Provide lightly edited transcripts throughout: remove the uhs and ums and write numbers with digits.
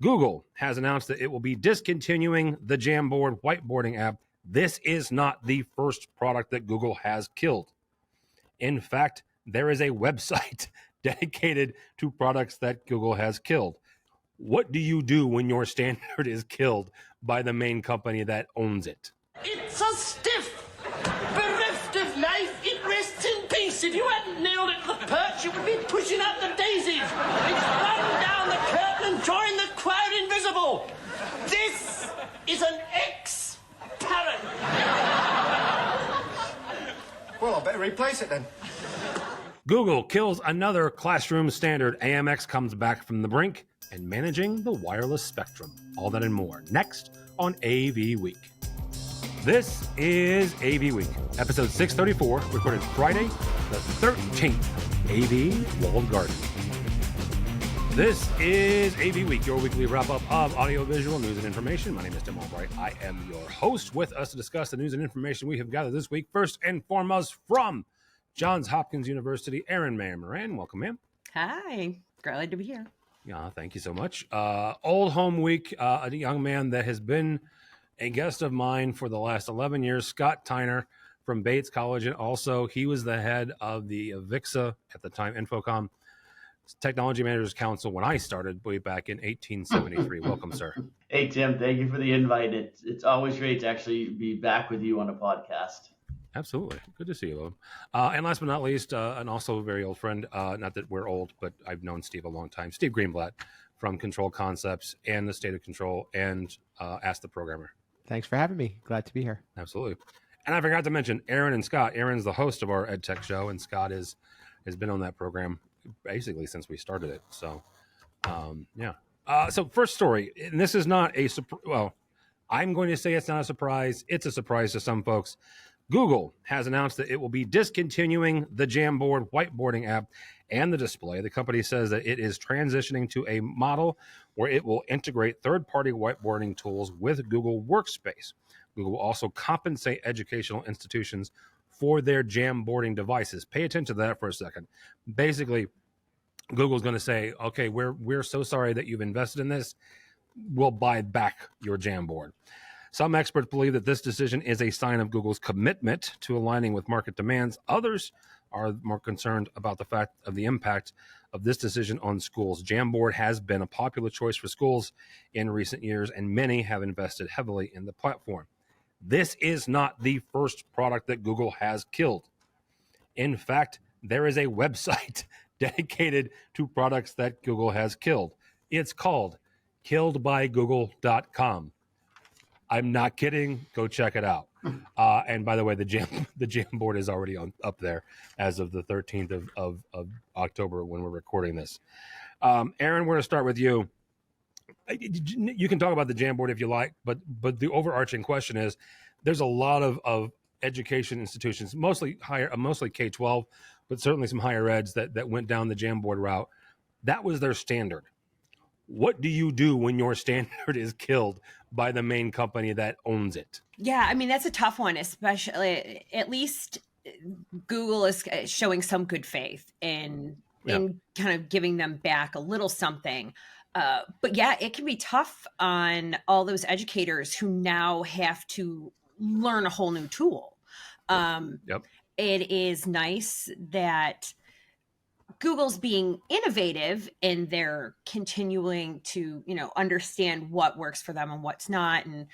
Google has announced that it will be discontinuing the Jamboard whiteboarding app. This is not the first product that Google has killed. In fact, there is a website dedicated to products that Google has killed. What do you do when your standard is killed by the main company that owns it? It's a stiff, bereft of life, it rests in peace. If you hadn't nailed it to the perch, you would be pushing out the daisies. It's run down the curtain and joined the crowd invisible. This is an ex-parent. Well, I better replace it then. Google kills another classroom standard. AMX comes back from the brink, and managing the wireless spectrum. All that and more next on AV Week. This is AV Week, episode 634, recorded Friday, the 13th, AV Walled Garden. This is AV Week, your weekly wrap-up of audiovisual news and information. My name is Tim Albright. I am your host. With us to discuss the news and information we have gathered this week, first and foremost from Johns Hopkins University, Erin Maher-Moran. Welcome, ma'am. Hi. Glad to be here. Yeah, thank you so much. Old Home Week, a young man that has been a guest of mine for the last 11 years, Scott Tyner from Bates College, and also he was the head of the VIXA, at the time, Infocom, Technology Managers Council when I started way back in 1873. Welcome, sir. Hey, Tim. Thank you for the invite. It's always great to actually be back with you on a podcast. Absolutely. Good to see you, Loeb. And last but not least, and also a very old friend, not that we're old, but I've known Steve a long time, Steve Greenblatt from Control Concepts and the State of Control and Ask the Programmer. Thanks for having me. Glad to be here. Absolutely. And I forgot to mention Erin and Scott. Erin's the host of our EdTech show, and Scott has been on that program basically since we started it. So, yeah. So first story, and this is not a well, I'm going to say it's not a surprise. It's a surprise to some folks. Google has announced that it will be discontinuing the Jamboard whiteboarding app and the display. The company says that it is transitioning to a model where it will integrate third-party whiteboarding tools with Google Workspace. Google will also compensate educational institutions for their Jamboarding devices. Pay attention to that for a second. Basically, Google's going to say, okay, we're so sorry that you've invested in this. We'll buy back your Jamboard. Some experts believe that this decision is a sign of Google's commitment to aligning with market demands. Others are more concerned about the fact of the impact of this decision on schools. Jamboard has been a popular choice for schools in recent years, and many have invested heavily in the platform. This is not the first product that Google has killed. In fact, there is a website dedicated to products that Google has killed. It's called killedbygoogle.com. I'm not kidding. Go check it out. And by the way, the Jamboard is already up there as of the 13th of October when we're recording this. Erin, we're going to start with you. You can talk about the Jamboard if you like, but the overarching question is, there's a lot of education institutions, mostly K-12, but certainly some higher eds that went down the Jamboard route. That was their standard. What do you do when your standard is killed by the main company that owns it? Yeah, I mean, that's a tough one, especially at least Google is showing some good faith in kind of giving them back a little something. But yeah, it can be tough on all those educators who now have to learn a whole new tool. It is nice that Google's being innovative and they're continuing to, understand what works for them and what's not. And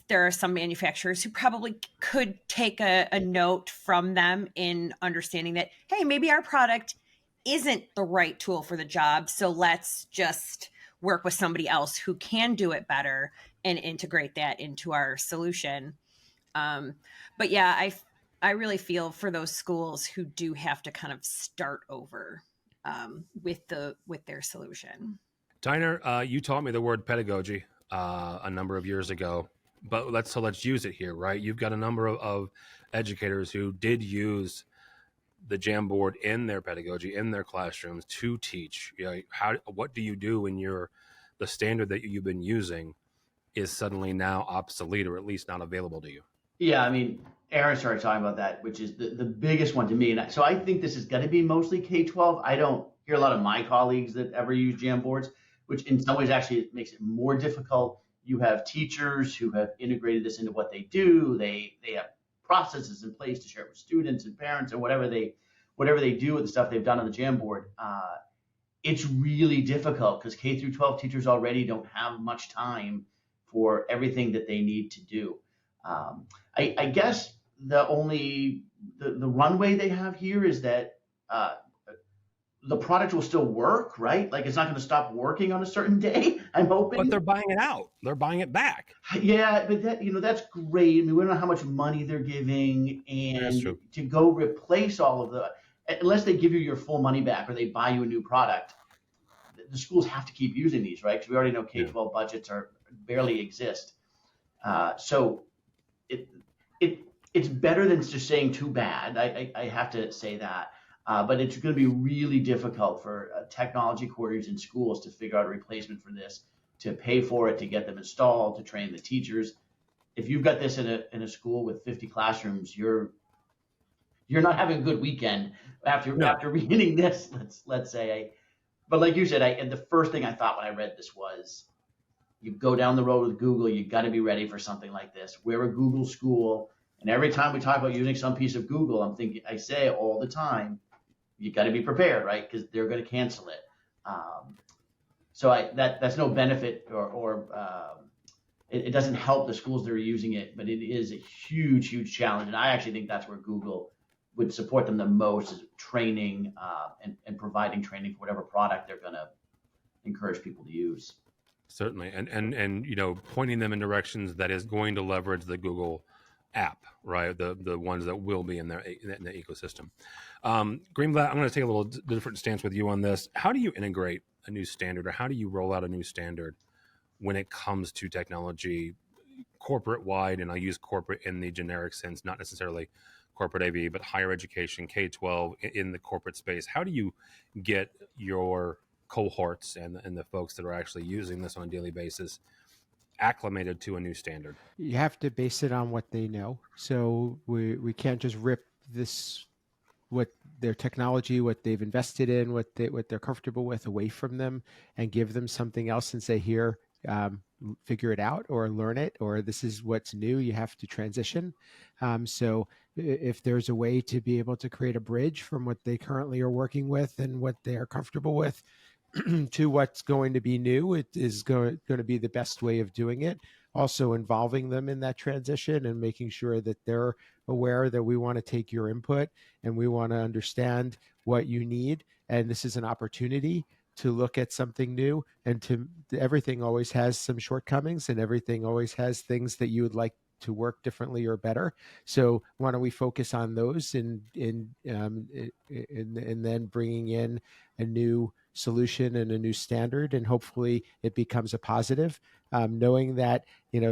there are some manufacturers who probably could take a note from them in understanding that, hey, maybe our product isn't the right tool for the job. So let's just work with somebody else who can do it better and integrate that into our solution. But yeah, I really feel for those schools who do have to kind of start over with their solution. Tyner, you taught me the word pedagogy a number of years ago, but let's use it here, right? You've got a number of educators who did use the Jamboard in their pedagogy, in their classrooms to teach. What do you do when the standard that you've been using is suddenly now obsolete or at least not available to you? Yeah, I mean, Erin started talking about that, which is the biggest one to me. And so I think this is going to be mostly K-12. I don't hear a lot of my colleagues that ever use Jamboards, which in some ways actually makes it more difficult. You have teachers who have integrated this into what they do. They have processes in place to share it with students and parents and whatever they do with the stuff they've done on the Jamboard. It's really difficult because K through 12 teachers already don't have much time for everything that they need to do. I guess the runway they have here is that the product will still work, right? Like it's not going to stop working on a certain day, I'm hoping. But they're buying it out. They're buying it back. Yeah, but that's great. I mean, we don't know how much money they're giving, and to go replace all of unless they give you your full money back or they buy you a new product, the schools have to keep using these, right? Because we already know K-12 budgets barely exist. So it's better than just saying too bad. I have to say that. But it's going to be really difficult for technology coordinators in schools to figure out a replacement for this, to pay for it, to get them installed, to train the teachers. If you've got this in a school with 50 classrooms, you're not having a good weekend after reading this. Let's say. But like you said, and the first thing I thought when I read this was, you go down the road with Google, you got to be ready for something like this. We're a Google school, and every time we talk about using some piece of Google, I say all the time, you got to be prepared, right? Because they're going to cancel it. So that's no benefit, or it doesn't help the schools that are using it, but it is a huge, huge challenge. And I actually think that's where Google would support them the most, is training and providing training for whatever product they're going to encourage people to use. Certainly, and pointing them in directions that is going to leverage the Google app, right? The ones that will be in the ecosystem. Greenblatt, I'm going to take a little different stance with you on this. How do you integrate a new standard, or how do you roll out a new standard when it comes to technology corporate wide? And I use corporate in the generic sense, not necessarily corporate AV, but higher education, K-12 in the corporate space. How do you get your cohorts and the folks that are actually using this on a daily basis acclimated to a new standard? You have to base it on what they know. So we can't just rip what their technology, what they've invested in, what they're comfortable with away from them and give them something else and say, here, figure it out or learn it, or this is what's new. You have to transition. So if there's a way to be able to create a bridge from what they currently are working with and what they are comfortable with to what's going to be new, it is going to be the best way of doing it. Also involving them in that transition and making sure that they're aware that we want to take your input and we want to understand what you need. And this is an opportunity to look at something new, and everything always has some shortcomings and everything always has things that you would like to work differently or better. So why don't we focus on those and then bringing in a new solution and a new standard, and hopefully it becomes a positive, knowing that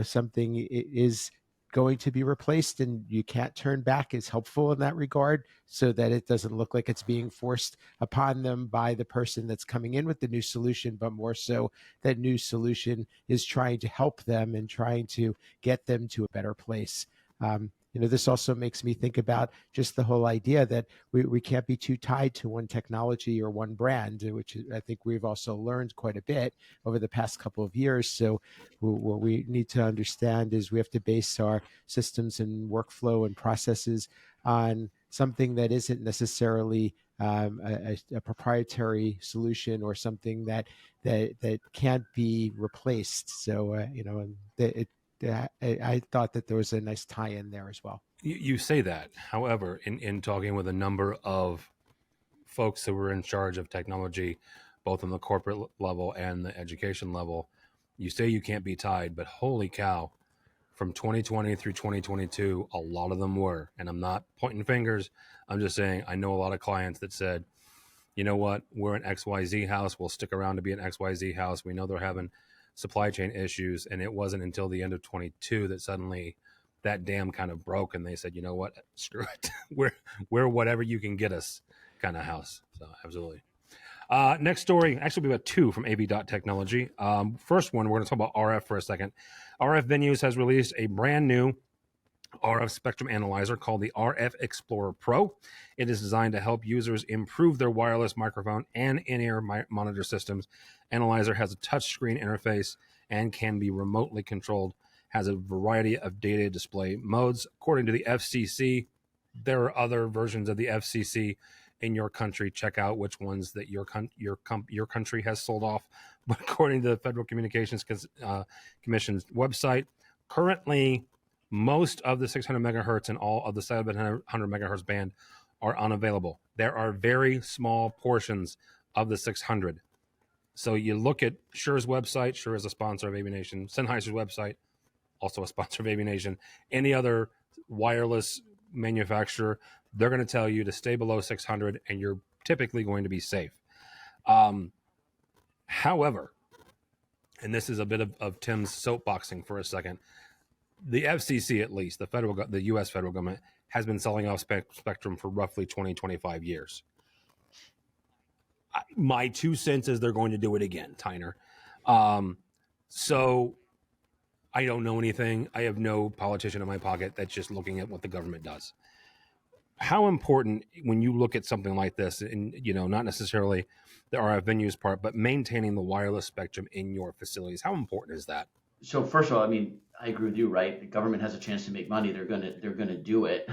something is going to be replaced and you can't turn back is helpful in that regard, so that it doesn't look like it's being forced upon them by the person that's coming in with the new solution, but more so that new solution is trying to help them and trying to get them to a better place. This also makes me think about just the whole idea that we can't be too tied to one technology or one brand, which I think we've also learned quite a bit over the past couple of years. So what we need to understand is we have to base our systems and workflow and processes on something that isn't necessarily a proprietary solution or something that can't be replaced. So, I thought that there was a nice tie-in there as well. You say that. However, in talking with a number of folks who were in charge of technology, both on the corporate level and the education level, you say you can't be tied, but holy cow, from 2020 through 2022, a lot of them were. And I'm not pointing fingers. I'm just saying I know a lot of clients that said, you know what, we're an XYZ house. We'll stick around to be an XYZ house. We know they're having supply chain issues. And it wasn't until the end of 22 that suddenly that dam kind of broke and they said, you know what, screw it. we're whatever you can get us kind of house. So absolutely. Next story, actually we have two from AV.Technology. First one, we're going to talk about RF for a second. RF Venues has released a brand new RF spectrum analyzer called the RF Explorer Pro. It is designed to help users improve their wireless microphone and in-ear monitor systems. Analyzer has a touchscreen interface and can be remotely controlled. Has a variety of data display modes. According to the FCC, there are other versions of the FCC in your country. Check out which ones that your country has sold off. But according to the Federal Communications Commission's website, currently most of the 600 megahertz and all of the 700 megahertz band are unavailable. There are very small portions of the 600. So you look at Shure's website. Shure is a sponsor of AVNation. Sennheiser's website, also a sponsor of AVNation. Any other wireless manufacturer, they're going to tell you to stay below 600, and you're typically going to be safe. However, and this is a bit of Tim's soapboxing for a second, the FCC, at least, the U.S. federal government, has been selling off spectrum for roughly 20, 25 years. My 2 cents is they're going to do it again, Tyner. So I don't know anything. I have no politician in my pocket that's just looking at what the government does. How important, when you look at something like this, and not necessarily the RF venues part, but maintaining the wireless spectrum in your facilities, how important is that? So first of all, I mean, I agree with you, right? The government has a chance to make money. They're gonna do it.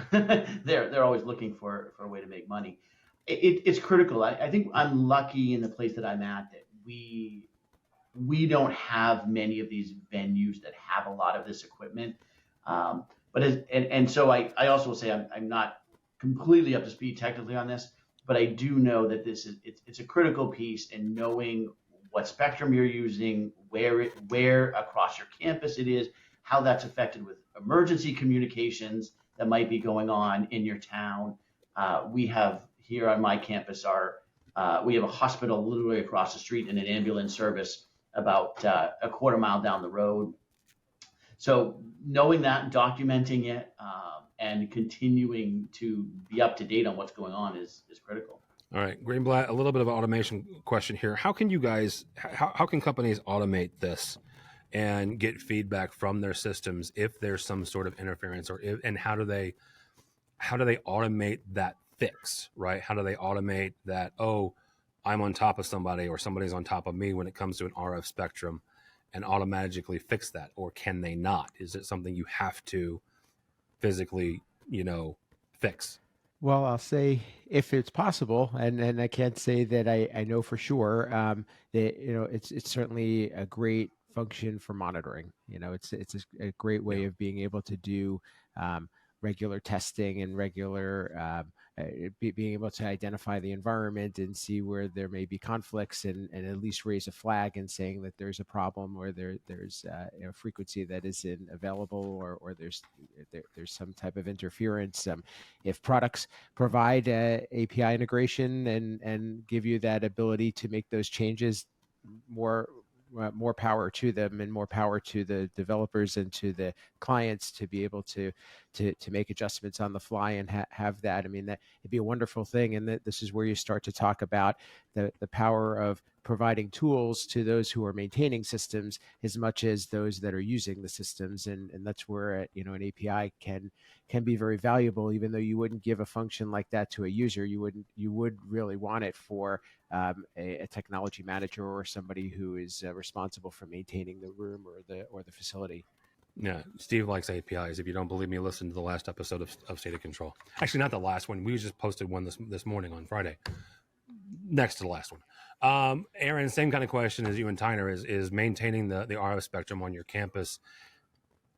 They're always looking for a way to make money. It's critical. I think I'm lucky in the place that I'm at that we don't have many of these venues that have a lot of this equipment. So I also will say I'm not completely up to speed technically on this, but I do know that it's a critical piece in knowing what spectrum you're using, where across your campus it is, how that's affected with emergency communications that might be going on in your town. We have here on my campus we have a hospital literally across the street and an ambulance service about a quarter mile down the road. So knowing that, documenting it, and continuing to be up to date on what's going on is critical. All right, Greenblatt, a little bit of an automation question here. How can how can companies automate this and get feedback from their systems if there's some sort of interference, and how do they automate that fix, right? How do they automate that, oh, I'm on top of somebody or somebody's on top of me when it comes to an RF spectrum, and automatically fix that? Or can they not? Is it something you have to physically, fix? Well, I'll say if it's possible, and I can't say that I know for sure, that it's certainly a great function for monitoring. It's a great way of being able to do regular testing and regular being able to identify the environment and see where there may be conflicts, and at least raise a flag and saying that there's a problem, or there's a frequency that isn't available, or there's some type of interference. If products provide API integration and give you that ability to make those changes, more power to them, and more power to the developers and to the clients to be able to make adjustments on the fly and have that. I mean, that it'd be a wonderful thing. And this is where you start to talk about the power of providing tools to those who are maintaining systems as much as those that are using the systems. And that's where an API can be very valuable. Even though you wouldn't give a function like that to a user, you would really want it for a technology manager or somebody who is responsible for maintaining the room or the facility. Yeah, Steve likes APIs. If you don't believe me, listen to the last episode of State of Control. Actually, not the last one. We just posted one this morning on Friday, next to the last one. Erin, same kind of question as you and Tyner, is maintaining the RF spectrum on your campus,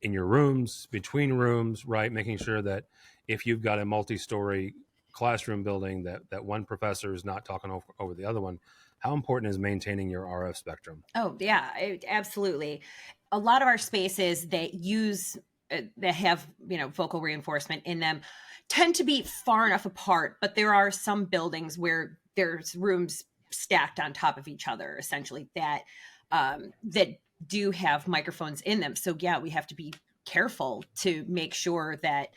in your rooms, between rooms, right? Making sure that if you've got a multi-story classroom building, that one professor is not talking over the other one. How important is maintaining your RF spectrum? Oh, yeah, absolutely. A lot of our spaces that have, vocal reinforcement in them tend to be far enough apart, but there are some buildings where there's rooms stacked on top of each other, essentially, that do have microphones in them. So yeah, we have to be careful to make sure that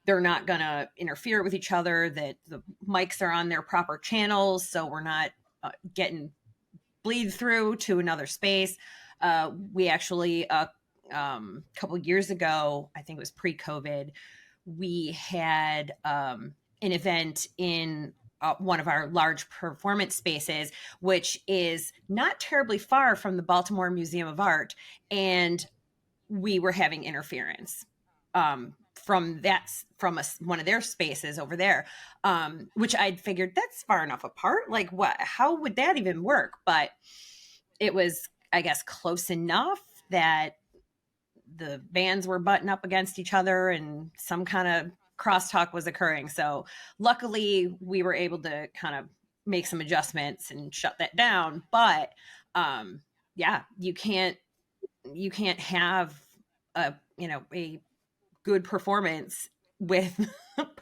they're not going to interfere with each other, that the mics are on their proper channels, so we're not getting bleed through to another space. We actually, a couple of years ago, I think it was pre-COVID, we had an event in one of our large performance spaces, which is not terribly far from the Baltimore Museum of Art. And we were having interference from one of their spaces over there, which I'd figured that's far enough apart. Like, how would that even work? But it was, I guess, close enough that the bands were butting up against each other and some kind of crosstalk was occurring. So luckily we were able to kind of make some adjustments and shut that down. But yeah, you can't have a good performance with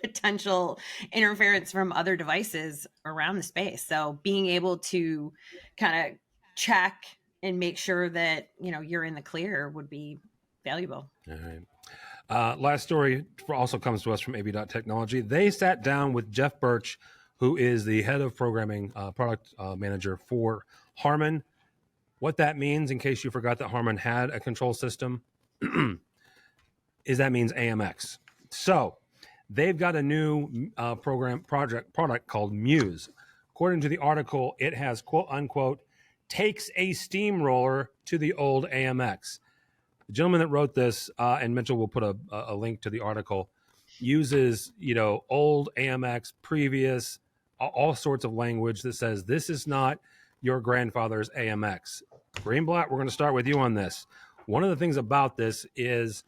potential interference from other devices around the space. So being able to kind of check and make sure that you're in the clear would be valuable. All right. Last story also comes to us from AV.Technology. They sat down with Jeff Birch, who is the head of programming product manager for Harman. What that means, in case you forgot that Harman had a control system, is that means AMX. So they've got a new product called MUSE. According to the article, it has, quote unquote, takes a steamroller to the old AMX. The gentleman that wrote this, and Mitchell will put a link to the article, uses old AMX, previous, all sorts of language that says this is not your grandfather's AMX. Greenblatt, we're going to start with you on this. One of the things about this is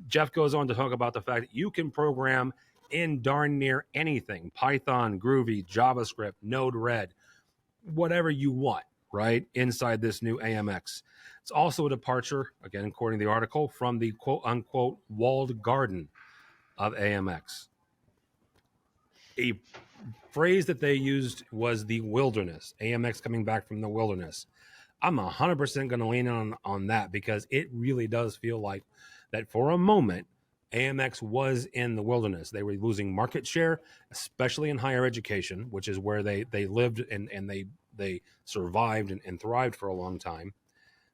Jeff goes on to talk about the fact that you can program in darn near anything: Python, Groovy, JavaScript, Node-RED, whatever you want, right, inside this new AMX. It's also a departure, again, according to the article, from the quote-unquote walled garden of AMX. A phrase that they used was the wilderness, AMX coming back from the wilderness. I'm 100% going to lean on that, because it really does feel like that for a moment, AMX was in the wilderness. They were losing market share, especially in higher education, which is where they lived and they survived and thrived for a long time.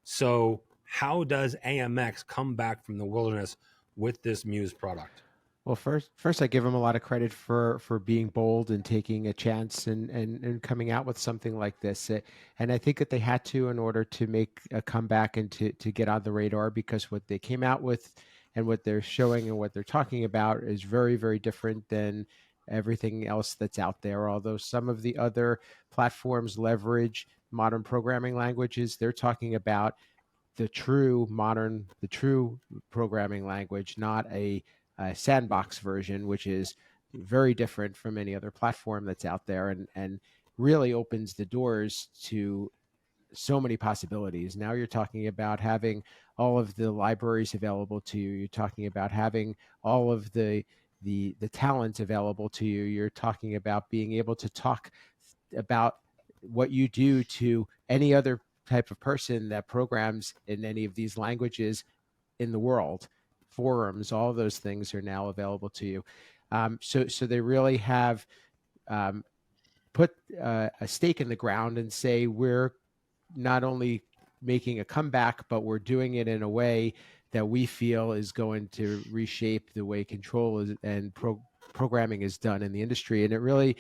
So how does AMX come back from the wilderness with this MUSE product? Well, first, I give them a lot of credit for being bold and taking a chance and coming out with something like this. And I think that they had to, in order to make a comeback and to get on the radar, because what they came out with and what they're showing and what they're talking about is very, very different than everything else that's out there. Although some of the other platforms leverage modern programming languages, they're talking about the true programming language, not a sandbox version, which is very different from any other platform that's out there, and really opens the doors to so many possibilities. Now you're talking about having all of the libraries available to you. You're talking about having all of the talent available to you. You're talking about being able to talk about what you do to any other type of person that programs in any of these languages in the world. Forums, all those things are now available to you. So they really have put a stake in the ground and say, we're not only making a comeback, but we're doing it in a way that we feel is going to reshape the way control and programming is done in the industry. And it really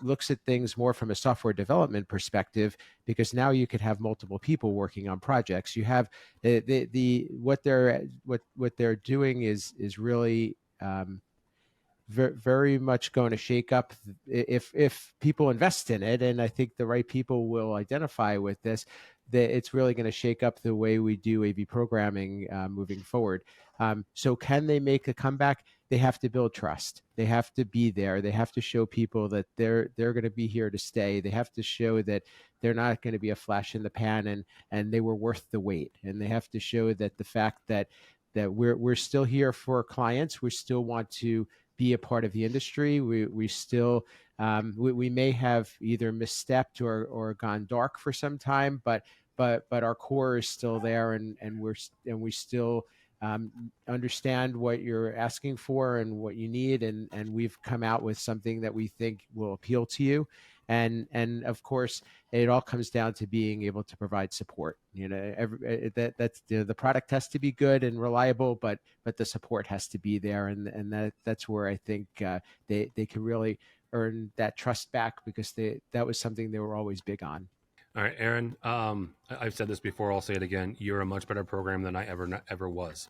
looks at things more from a software development perspective, because now you could have multiple people working on projects. You have what they're doing is really very much going to shake up if people invest in it, and I think the right people will identify with this, that it's really going to shake up the way we do AV programming moving forward. So can they make a comeback? They have to build trust. They have to be there. They have to show people that they're going to be here to stay. They have to show that they're not going to be a flash in the pan, and they were worth the wait. And they have to show that the fact that we're still here for clients. We still want to be a part of the industry. We still we may have either misstepped or gone dark for some time, but our core is still there, and we still understand what you're asking for and what you need, and we've come out with something that we think will appeal to you. And of course, it all comes down to being able to provide support. That's the product has to be good and reliable, but the support has to be there, and that's where I think they can really earn that trust back, because that was something they were always big on. All right, Erin, I've said this before, I'll say it again. You're a much better program than I ever was,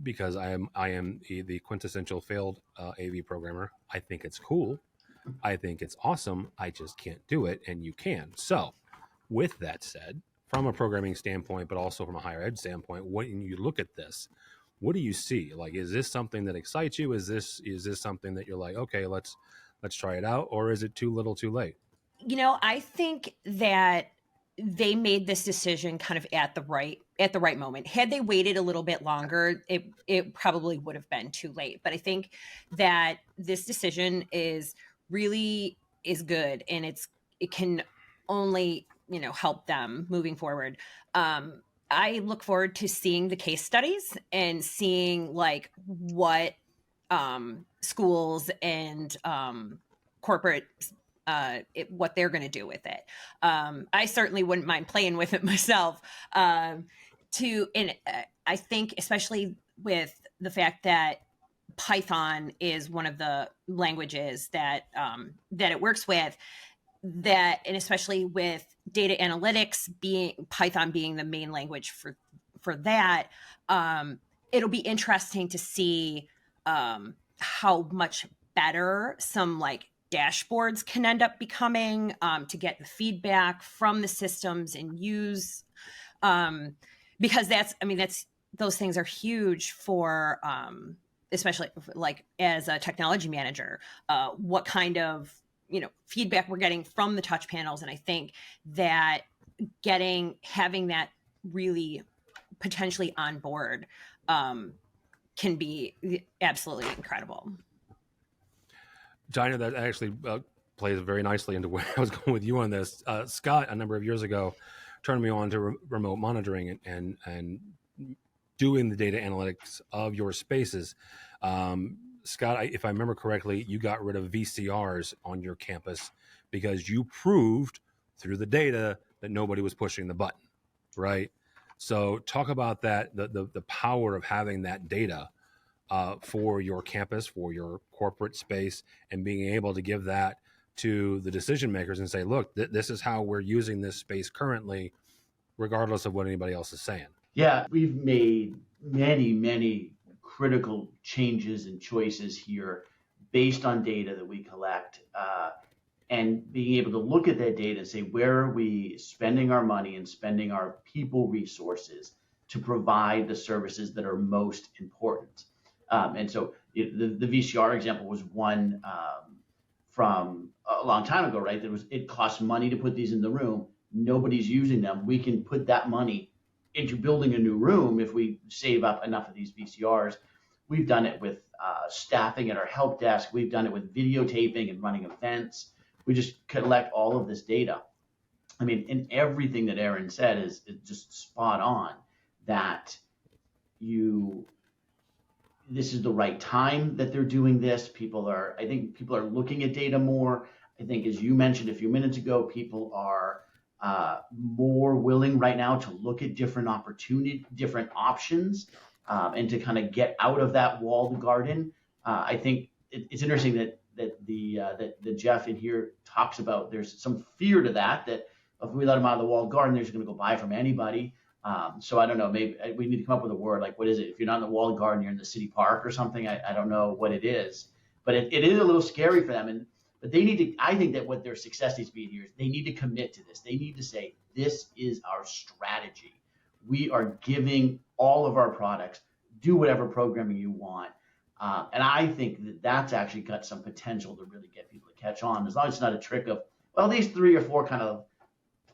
because I am the quintessential failed AV programmer. I think it's cool. I think it's awesome. I just can't do it, and you can. So with that said, from a programming standpoint, but also from a higher ed standpoint, when you look at this, what do you see? Like, is this something that excites you? Is this something that you're like, okay, let's try it out, or is it too little too late? I think that they made this decision kind of at the right moment. Had they waited a little bit longer, it probably would have been too late. But I think that this decision is good, and it can only, help them moving forward. I look forward to seeing the case studies and seeing like what schools and corporate what they're going to do with it. I certainly wouldn't mind playing with it myself. I think especially with the fact that Python is one of the languages that it works with, and especially with data analytics Python being the main language for that, it'll be interesting to see how much better some like dashboards can end up becoming, to get the feedback from the systems and use, because those things are huge for, especially like as a technology manager, what kind of feedback we're getting from the touch panels. And I think that having that really potentially on board can be absolutely incredible. Dinah, that actually plays very nicely into where I was going with you on this. Scott, a number of years ago, turned me on to remote monitoring and doing the data analytics of your spaces. Scott, if I remember correctly, you got rid of VCRs on your campus because you proved through the data that nobody was pushing the button, right? So talk about that, the power of having that data for your campus, for your corporate space, and being able to give that to the decision makers and say, look, this is how we're using this space currently, regardless of what anybody else is saying. Yeah, we've made many critical changes and choices here based on data that we collect, and being able to look at that data and say, where are we spending our money and spending our people resources to provide the services that are most important. And so the VCR example was one from a long time ago, right? It costs money to put these in the room. Nobody's using them. We can put that money into building a new room if we save up enough of these VCRs. We've done it with staffing at our help desk. We've done it with videotaping and running events. We just collect all of this data. I mean, and everything that Erin said is just spot on, that this is the right time that they're doing this. I think people are looking at data more. I think, as you mentioned a few minutes ago, people are more willing right now to look at different options, and to kind of get out of that walled garden. I think it's interesting that Jeff in here talks about there's some fear to that if we let them out of the walled garden, they're just going to go buy from anybody. So I don't know, maybe we need to come up with a word, like, what is it? If you're not in the walled garden, you're in the city park or something. I don't know what it is, but it is a little scary for them. But they need to, I think that what their success needs to be here is they need to commit to this. They need to say, this is our strategy. We are giving all of our products, do whatever programming you want. And I think that that's actually got some potential to really get people to catch on, as long as it's not a trick of, well, these 3 or 4 kind of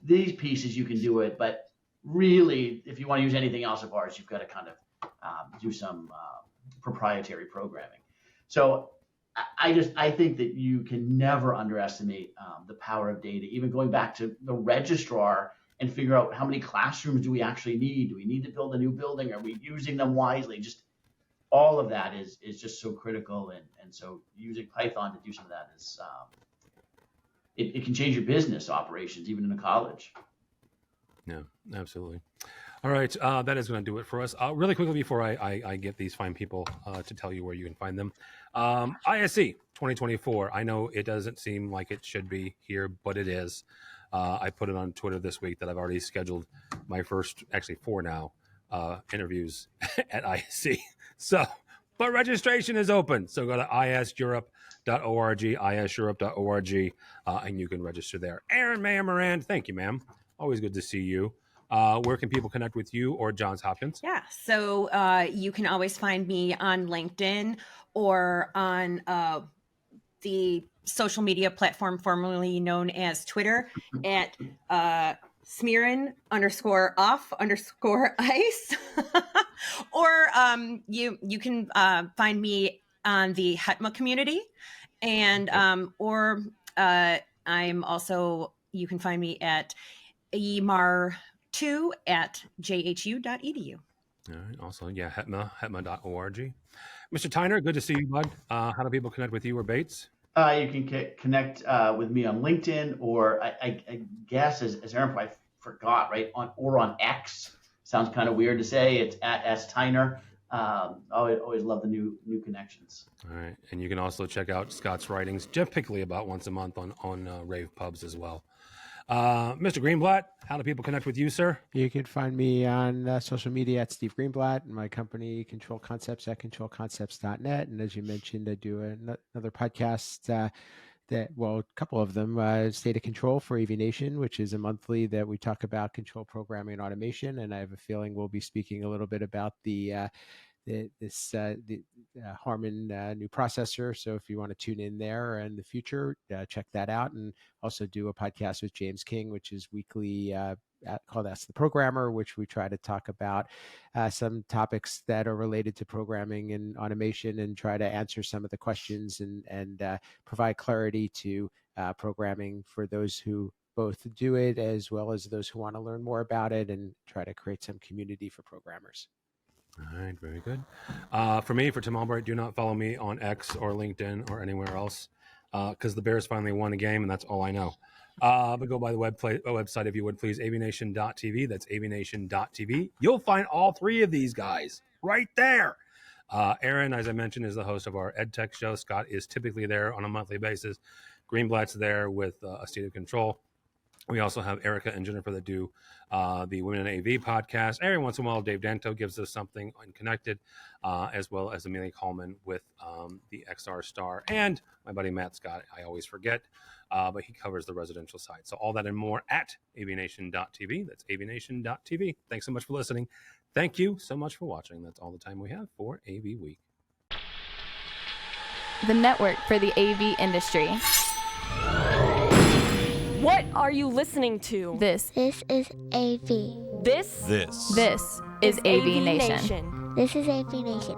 these pieces, you can do it. But really, if you want to use anything else of ours, you've got to kind of do some proprietary programming. So I think that you can never underestimate the power of data, even going back to the registrar, and figure out how many classrooms do we actually need? Do we need to build a new building? Are we using them wisely? Just all of that is just so critical. And so using Python to do some of that it can change your business operations, even in a college. Yeah, absolutely. All right, that is going to do it for us. Really quickly before I get these fine people to tell you where you can find them. ISE 2024. I know it doesn't seem like it should be here, but it is. I put it on Twitter this week that I've already scheduled my first, actually 4 now, interviews at ISE. So, but registration is open. So go to iseurope.org, iseurope.org, and you can register there. Erin Maher-Moran, thank you, ma'am. Always good to see you. Where can people connect with you or Johns Hopkins? Yeah, so you can always find me on LinkedIn or on the social media platform formerly known as Twitter at Smearin_off_ice. Or you can find me on the HETMA community. And or I'm also, you can find me at emar2@jhu.edu. All right. Also, yeah, hetma.org. Mr. Tyner, good to see you, bud. How do people connect with you or Bates? You can connect with me on LinkedIn, or I guess as Erin, I forgot, right, on X. Sounds kind of weird to say. It's at S Tyner. Always love the new connections. All right, and you can also check out Scott's writings, typically about once a month on rave pubs as well. Mr. Greenblatt, how do people connect with you, sir? You can find me on social media at Steve Greenblatt, and my company Control Concepts at controlconcepts.net. And as you mentioned, I do another podcast a couple of them, State of Control for AVNation, which is a monthly that we talk about control programming and automation. And I have a feeling we'll be speaking a little bit about the Harman new processor. So if you want to tune in there in the future, check that out. And also do a podcast with James King, which is weekly, called Ask the Programmer, which we try to talk about some topics that are related to programming and automation, and try to answer some of the questions and provide clarity to programming for those who both do it as well as those who want to learn more about it, and try to create some community for programmers. All right, very good. For me, for Tim Albright, do not follow me on X or LinkedIn or anywhere else, because the Bears finally won a game, and that's all I know. But go by the website, if you would, please, avnation.tv. That's avnation.tv. You'll find all 3 of these guys right there. Erin, as I mentioned, is the host of our EdTech show. Scott is typically there on a monthly basis. Greenblatt's there with A State of Control. We also have Erica and Jennifer that do the Women in AV podcast. Every once in a while, Dave Danto gives us something unconnected, as well as Amelia Coleman with the XR Star. And my buddy Matt Scott, I always forget, but he covers the residential side. So all that and more at avnation.tv. That's avnation.tv. Thanks so much for listening. Thank you so much for watching. That's all the time we have for AV Week. The network for the AV industry. What are you listening to? This is AV. This is AVNation. This is AVNation.